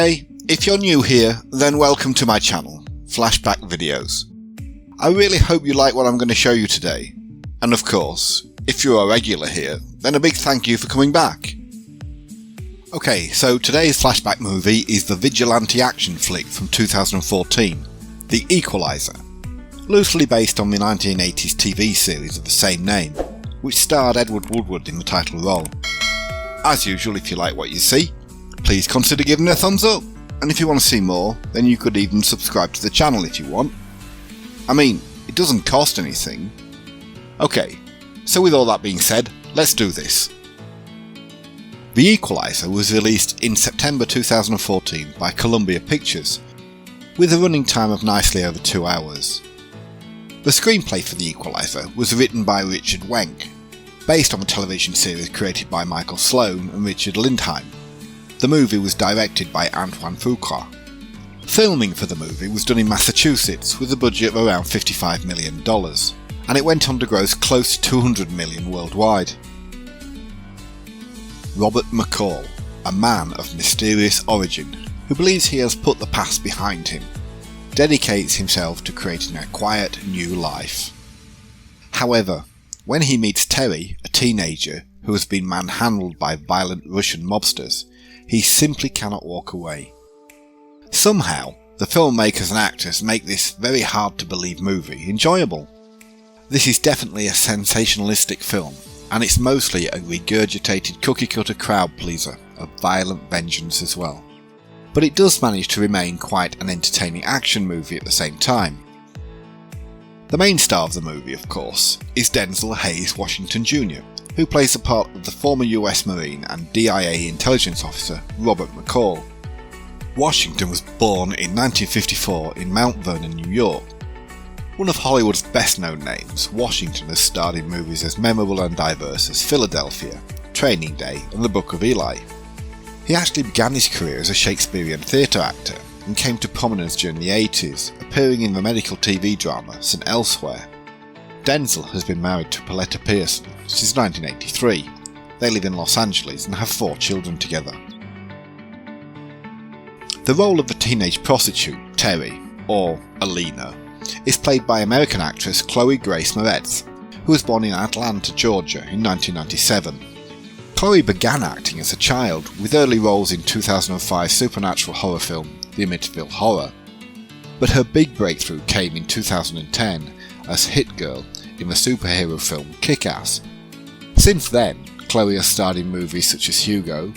Hey, if you're new here, then welcome to my channel, Flashback Videos. I really hope you like what I'm going to show you today. And of course, if you're a regular here, then a big thank you for coming back. Okay, so today's flashback movie is the vigilante action flick from 2014, The Equalizer, loosely based on the 1980s TV series of the same name, which starred Edward Woodward in the title role. As usual, if you like what you see, please consider giving it a thumbs up, and if you want to see more, then you could even subscribe to the channel if you want. I mean, it doesn't cost anything. Okay, so with all that being said, let's do this. The Equalizer was released in September 2014 by Columbia Pictures, with a running time of nicely over 2 hours. The screenplay for The Equalizer was written by Richard Wenk, based on the television series created by Michael Sloan and Richard Lindheim. The movie was directed by Antoine Fuqua. Filming for the movie was done in Massachusetts with a budget of around $55 million, and it went on to gross close to $200 million worldwide. Robert McCall, a man of mysterious origin who believes he has put the past behind him, dedicates himself to creating a quiet new life. However, when he meets Teri, a teenager who has been manhandled by violent Russian mobsters, he simply cannot walk away. Somehow, the filmmakers and actors make this very hard to believe movie enjoyable. This is definitely a sensationalistic film, and it's mostly a regurgitated cookie-cutter crowd pleaser of violent vengeance as well. But it does manage to remain quite an entertaining action movie at the same time. The main star of the movie, of course, is Denzel Washington Jr., who plays the part of the former US Marine and DIA intelligence officer Robert McCall. Washington was born in 1954 in Mount Vernon, New York. One of Hollywood's best known names, Washington has starred in movies as memorable and diverse as Philadelphia, Training Day and The Book of Eli. He actually began his career as a Shakespearean theatre actor and came to prominence during the 80s, appearing in the medical TV drama St. Elsewhere. Denzel has been married to Pauletta Pearson since 1983. They live in Los Angeles and have 4 children together. The role of the teenage prostitute, Teri, or Alina, is played by American actress Chloe Grace Moretz, who was born in Atlanta, Georgia in 1997. Chloe began acting as a child, with early roles in 2005 supernatural horror film The Amityville Horror, but her big breakthrough came in 2010 as Hit Girl in the superhero film Kick-Ass. Since then, Chloe has starred in movies such as Hugo,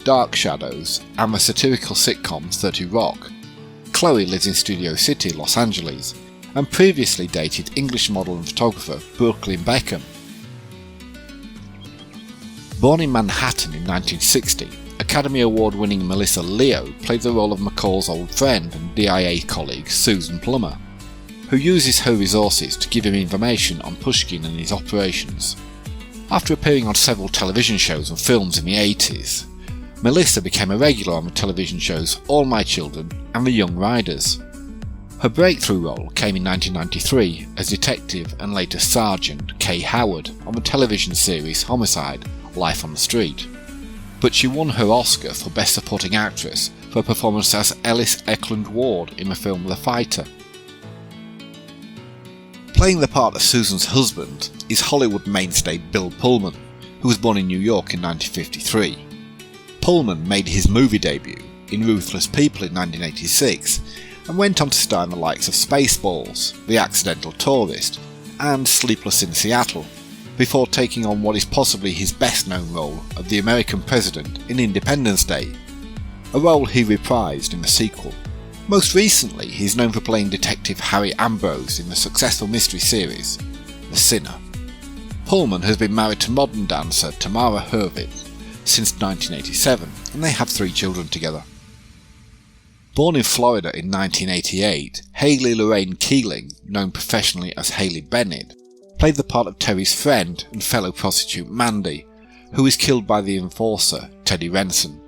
Dark Shadows and the satirical sitcom 30 Rock. Chloe lives in Studio City, Los Angeles, and previously dated English model and photographer Brooklyn Beckham. Born in Manhattan in 1960, Academy Award-winning Melissa Leo played the role of McCall's old friend and DIA colleague Susan Plummer, who uses her resources to give him information on Pushkin and his operations. After appearing on several television shows and films in the 80s, Melissa became a regular on the television shows All My Children and The Young Riders. Her breakthrough role came in 1993 as Detective and later Sergeant Kay Howard on the television series Homicide: Life on the Street. But she won her Oscar for Best Supporting Actress for her performance as Ellis Eklund Ward in the film The Fighter. Playing the part of Susan's husband is Hollywood mainstay Bill Pullman, who was born in New York in 1953. Pullman made his movie debut in Ruthless People in 1986 and went on to star in the likes of Spaceballs, The Accidental Tourist and Sleepless in Seattle, before taking on what is possibly his best known role of the American president in Independence Day, a role he reprised in the sequel. Most recently, he is known for playing Detective Harry Ambrose in the successful mystery series The Sinner. Pullman has been married to modern dancer Tamara Hurwitz since 1987, and they have 3 children together. Born in Florida in 1988, Hayley Lorraine Keeling, known professionally as Hayley Bennett, played the part of Teri's friend and fellow prostitute Mandy, who is killed by the enforcer Teddy Renson.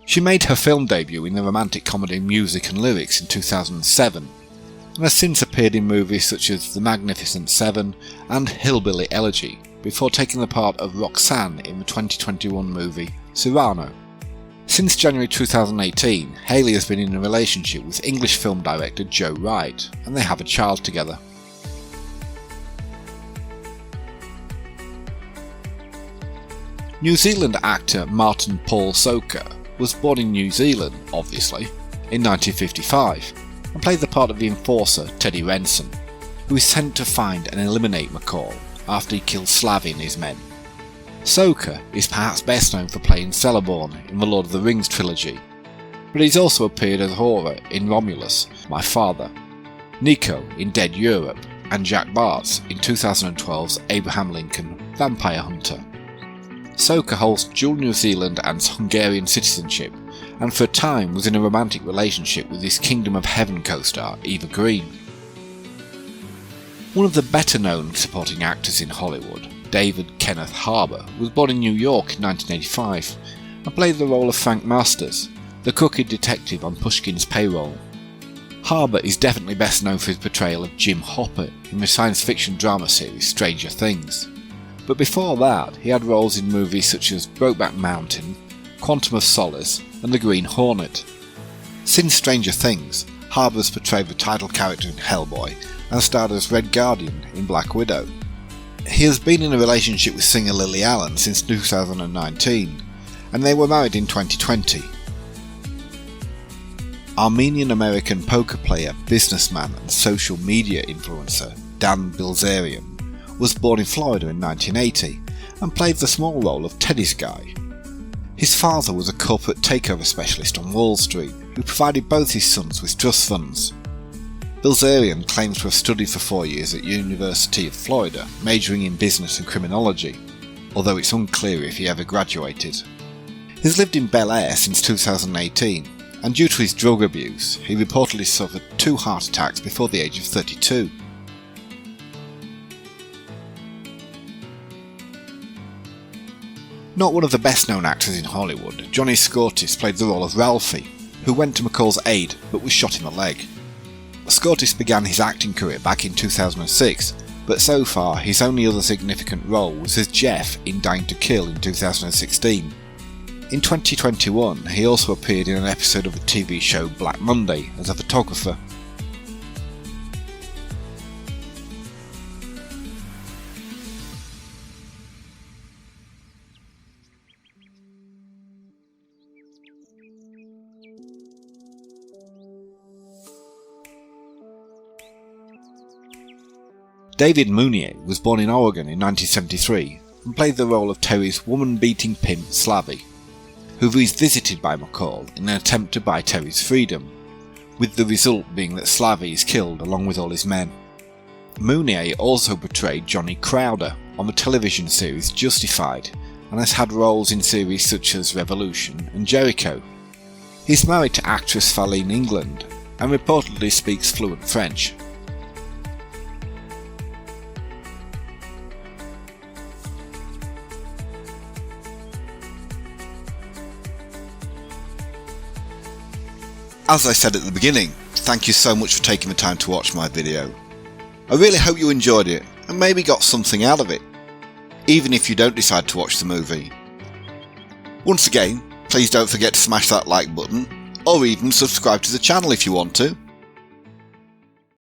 She made her film debut in the romantic comedy Music and Lyrics in 2007, and has since appeared in movies such as The Magnificent Seven and Hillbilly Elegy, before taking the part of Roxanne in the 2021 movie Cyrano. Since January 2018, Hayley has been in a relationship with English film director Joe Wright, and they have a child together. New Zealand actor Martin Paul Soker was born in New Zealand, obviously, in 1955, and played the part of the enforcer Teri Renson, who is sent to find and eliminate McCall after he kills Slavy and his men. Soker is perhaps best known for playing Celeborn in the Lord of the Rings trilogy, but he's also appeared as Horror in Romulus, My Father, Nico in Dead Europe, and Jack Bartz in 2012's Abraham Lincoln Vampire Hunter. Soker holds dual New Zealand and Hungarian citizenship, and for a time was in a romantic relationship with his Kingdom of Heaven co-star Eva Green. One of the better known supporting actors in Hollywood, David Kenneth Harbour, was born in New York in 1985 and played the role of Frank Masters, the crooked detective on Pushkin's payroll. Harbour is definitely best known for his portrayal of Jim Hopper in the science fiction drama series Stranger Things, but before that he had roles in movies such as Brokeback Mountain, Quantum of Solace and The Green Hornet. Since Stranger Things, Harbour has portrayed the title character in Hellboy and starred as Red Guardian in Black Widow. He has been in a relationship with singer Lily Allen since 2019, and they were married in 2020. Armenian-American poker player, businessman and social media influencer Dan Bilzerian was born in Florida in 1980 and played the small role of Teddy's Guy. His father was a corporate takeover specialist on Wall Street who provided both his sons with trust funds. Bilzerian claims to have studied for 4 years at University of Florida, majoring in business and criminology, although it's unclear if he ever graduated. He's lived in Bel Air since 2018, and due to his drug abuse, he reportedly suffered 2 heart attacks before the age of 32. Not one of the best known actors in Hollywood, Johnny Scottis played the role of Ralphie, who went to McCall's aid but was shot in the leg. Scottis began his acting career back in 2006, but so far his only other significant role was as Jeff in Dying to Kill in 2016. In 2021 he also appeared in an episode of the TV show Black Monday as a photographer. David Mounier was born in Oregon in 1973 and played the role of Teri's woman-beating pimp Slavy, who is visited by McCall in an attempt to buy Teri's freedom, with the result being that Slavy is killed along with all his men. Mounier also portrayed Johnny Crowder on the television series Justified and has had roles in series such as Revolution and Jericho. He's married to actress Faline England and reportedly speaks fluent French. As I said at the beginning, thank you so much for taking the time to watch my video. I really hope you enjoyed it and maybe got something out of it, even if you don't decide to watch the movie. Once again, please don't forget to smash that like button, or even subscribe to the channel if you want to.